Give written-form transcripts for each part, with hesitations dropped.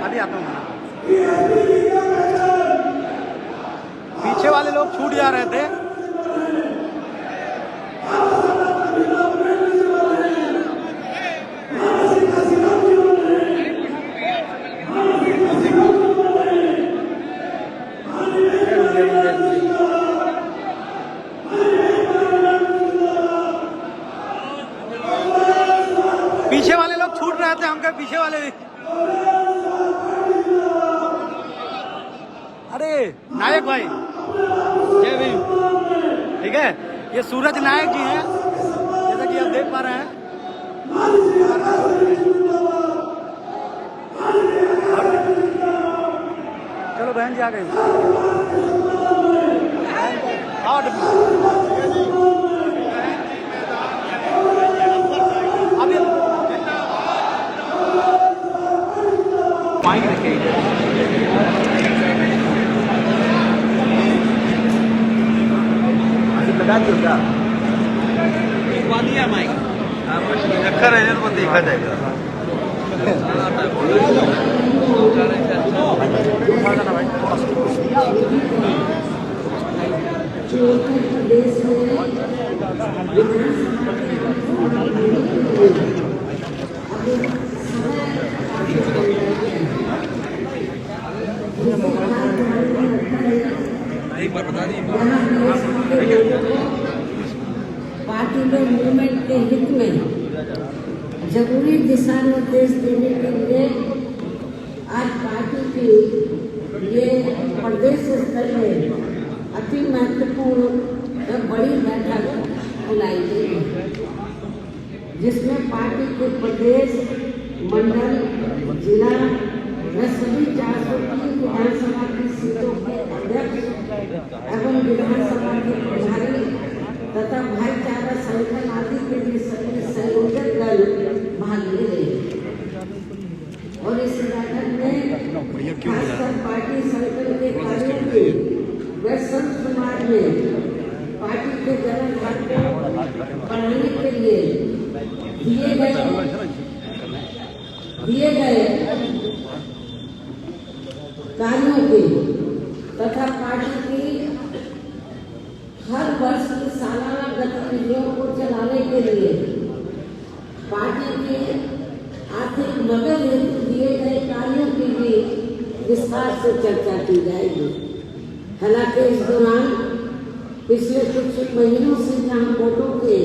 अभी आता हूँ। पीछे वाले लोग छूट जा रहे थे। पीछे वाले लोग छूट रहे थे, हम कहे पीछे वाले। अरे नायक भाई, जय भीम। ठीक है, ये सूरज नायक जी हैं, जैसा कि आप देख पा रहे हैं। चलो बहन जी आ गई। माइक रखिए लगा दियो क्या दिया माइक रखा रहेगा तो देखा जाएगा। एक बार बता दी पार्टी में मूवमेंट के हित में जरूरी दिशा निर्देश देने के लिए आज पार्टी की ये प्रदेश स्तर में अति महत्वपूर्ण और बड़ी बैठक बुलाई गई है, जिसमें पार्टी के प्रदेश, मंडल, जिला व सभी 403 विधानसभा की सीटों के अध्यक्ष एवं विधानसभा के प्रभारी तथा भाईचारा संगठन आदि के लिए सभी संयोजक दल भाग ले रहे हैं। और इस बैठक में खासकर पार्टी संगठन के कार्यों के व संत समाज में पार्टी के जन घाटों बढ़ाने के लिए दिए गए कार्यों की तथा पार्टी की हर वर्ष की सालाना गतिविधियों को चलाने के लिए पार्टी की आर्थिक मदद हेतु दिए गए कार्यों की भी विस्तार से चर्चा की जाएगी। हालांकि इस दौरान पिछले कुछ महीनों से जहां वोटों के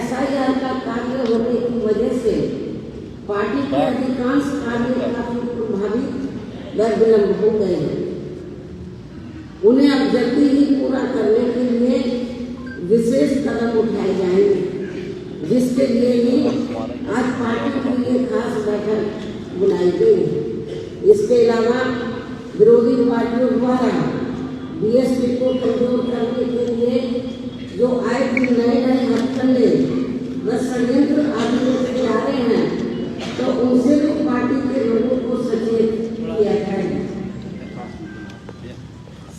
SIR का कार्य होने की वजह से पार्टी के अधिकांश कार्य काफी प्रभावित व विलंब हो गए हैं, उन्हें अब जल्दी ही पूरा करने के लिए विशेष कदम उठाए जाएंगे, जिसके लिए ही आज पार्टी के लिए खास बैठक बुलाई गई। इसके अलावा विरोधी पार्टियों द्वारा BSP को कमजोर करने के लिए जो आए दिन नए हथकंडे व षड्यंत्र आदि से आ रहे हैं, तो उनसे भी पार्टी के लोगों को सचेत किया जाए।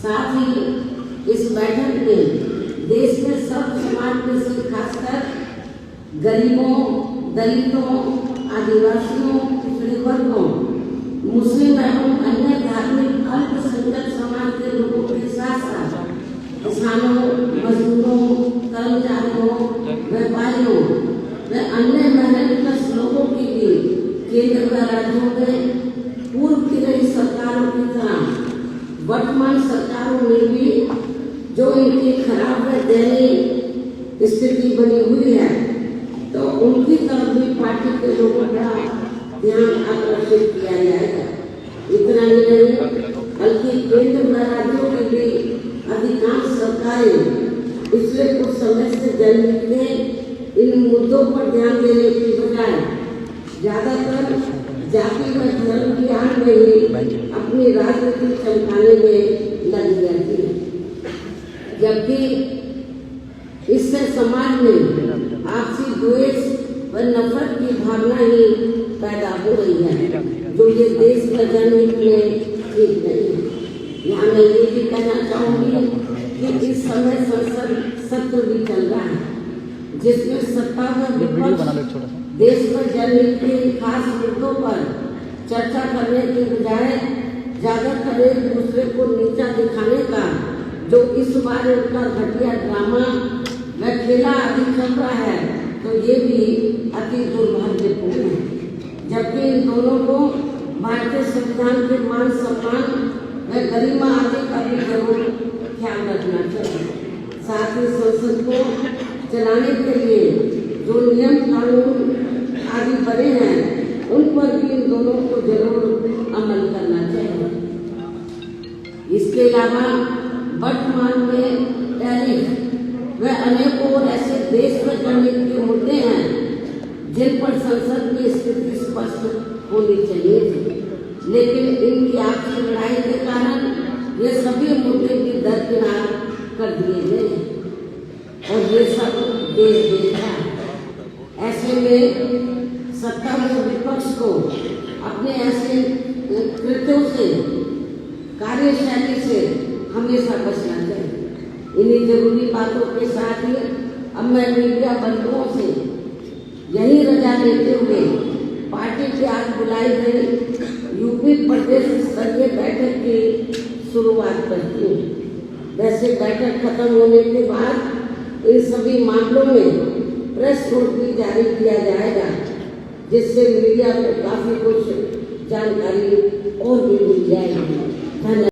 साथ ही इस बैठक में देश के सब समाज में से खासकर गरीबों, दलितों, आदिवासियों, पिछड़े वर्गों, मुस्लिम एवं अन्य धार्मिक अल्पसंख्यक समाज के लोगों के साथ साथ किसानों, मजदूरों, कर्मचारियों, व्यापारियों व अन्य मेहनतकश लोगों की भी केंद्र व राज्यों में पूर्व की रही सरकारों की तरह वर्तमान सरकारों में भी जो इनकी खराब व दयनीय स्थिति बनी हुई है, तो उनकी तरफ भी पार्टी के लोगों का ध्यान आकर्षित किया जाएगा। इतना ही नहीं, बल्कि केंद्र व राज्यों की भी अधिकांश सरकारें पिछले कुछ समय से जनहित में इन मुद्दों पर ध्यान देने की बजाय ज्यादातर जाति व धर्म की आड़ में ही अपनी राजनीति चमकाने में लगी रहती है, जबकि इससे समाज में आपसी द्वेष व नफरत की भावना ही पैदा हो रही है, जो ये देश व जनहित में ठीक नहीं है। यहाँ मैं ये भी कहना चाहूंगी कि इस समय संसद सत्र भी चल रहा है, जिसमें सत्ता व विपक्ष देश व जनहित के खास मुद्दों पर चर्चा करने के बजाय ज्यादातर एक दूसरे को नीचा दिखाने का जो इस बार उनका घटिया ड्रामा व खेला आदि चल रहा है, तो ये भी अति दुर्भाग्यपूर्ण है। जबकि इन दोनों को भारतीय संविधान के मान सम्मान व गरिमा आदि का भी जरूर ख्याल रखना चाहिए। साथ ही संसद को चलाने के लिए जो नियम कानून आदि बने हैं, उन पर भी इन दोनों को जरूर अमल करना चाहिए। इसके अलावा वर्तमान में टैरिफ व अनेकों और ऐसे देश व जनहित के मुद्दे हैं जिन पर संसद की स्थिति स्पष्ट होनी चाहिए थी, लेकिन इनकी आपसी लड़ाई के कारण ये सभी मुद्दे भी दरकिनार कर दिए गए और ये सब देश देख रहा है। ऐसे में सत्ता व विपक्ष को अपने ऐसे कृत्यों से, कार्यशैली से हमेशा बचना चाहिए। इन्हीं जरूरी बातों के साथ ही अब मैं मीडिया बंधुओं से यही रजा लेते हुए पार्टी की आज बुलाई गई यूपी प्रदेश स्तरीय बैठक की शुरुआत करती हूँ। वैसे बैठक खत्म होने के बाद इन सभी मामलों में प्रेस नोट भी जारी किया जाएगा, जिससे मीडिया को काफी कुछ जानकारी और भी मिल जाएगी। धन्यवाद।